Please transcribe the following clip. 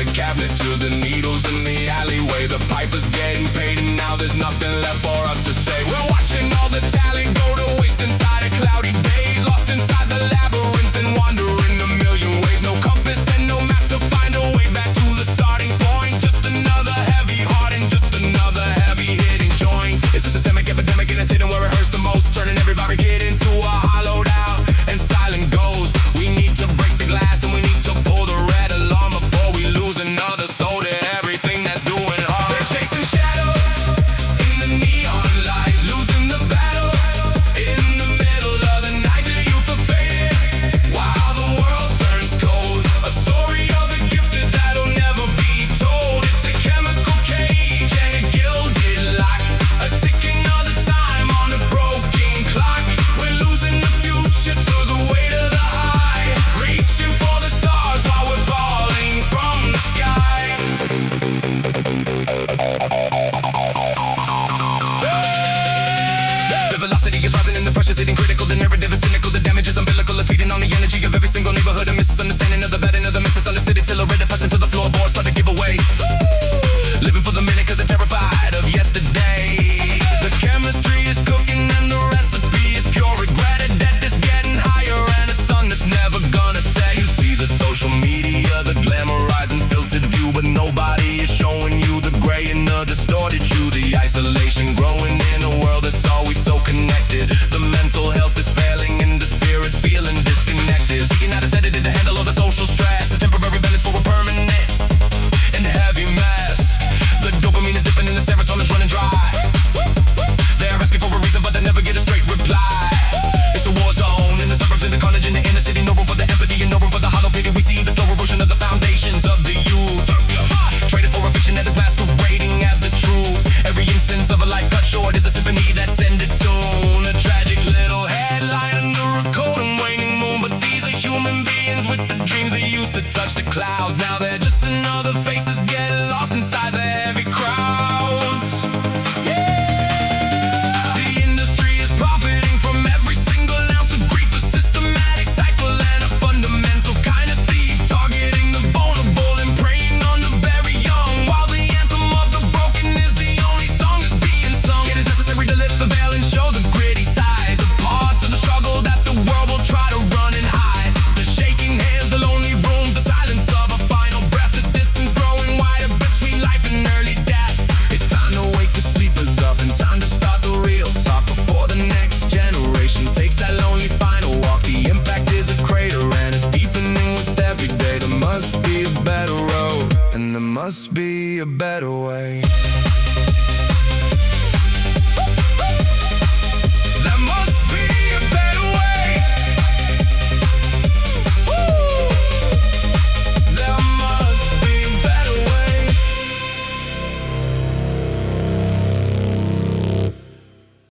the cabinet to the needles in the alleyway. The piper's getting paid and now there's nothing left for us to say. We're watching all the talent go to waste inside a cloudy days, lost inside the labyrinth and wandering a million ways. No compass and no map to find a way back to the starting point. Just another heavy heart and just another heavy hitting joint. It's a systemic epidemic and it's hidden where it hurts the most, turning every barricade into a hollowed out and silent ghost. We need to break the glass and we need to pull the red alarm before we lose another soul to everything that's doing harm. They're chasing shadows in the neon light, losing the battle in the middle of the night. The youth are fading while the world turns cold. A story of the gifted that'll never be told. It's a chemical cage and a gilded lock, a ticking of the time on a broken clock. We're losing the future to the weight of the high, reaching for the stars while we're falling from the sky. The velocity is rising and the pressure's hitting critical. The narrative is cynical, the damage is umbilical. It's feeding on the energy of every single neighborhood. A misunderstanding of the bad and of the misunderstood. Till already passing to the floorboards, start to give away. Living for the minute cause they're terrified of yesterday. The chemistry is cooking and the recipe is pure regret. A debt that's getting higher and a sun that's never gonna set. You see the social media, the glamorized and filtered view, but nobody is showing you the gray and the distorted hue. The isolation growing in a world that's always so connected. The mental health is failing and the spirit's feeling disconnected. Seeking out a sedative to handle all the social stress, a temporary balance for a permanent and heavy mess. The dopamine is dipping and the serotonin's running dry. They're asking for a reason but they never get a straight reply. It's a war zone in the suburbs, in the carnage, in the inner city. No room for the empathy and no room for the hollow pity. We see the slow erosion of the foundations of the youth, traded for a fiction that is masquerading as the truth. Every instance of a life cut short is a symphony that's ended soon. A tragic little headline under a cold and waning moon. But these are human beings with the dreams they used to touch the clouds. Now they're just another face that's getting lost inside the heavy crowds. The industry is profiting from every single ounce of grief. A systematic cycle and a fundamental kind of thief, targeting the vulnerable and preying on the very young. While the anthem of the broken is the only song that's being sung, it is necessary to lift the veil and show the gritty side, the parts of the struggle that the world will try to run and hide. The shaking hands, the lonely rooms, the silence of a final breath, the distance growing wider between life and early death. It's time to wake the sleepers up and time to start the real talk before the next generation takes that lonely final walk. The impact is a crater and it's deepening with every day. There must be a better road and there must be a better way.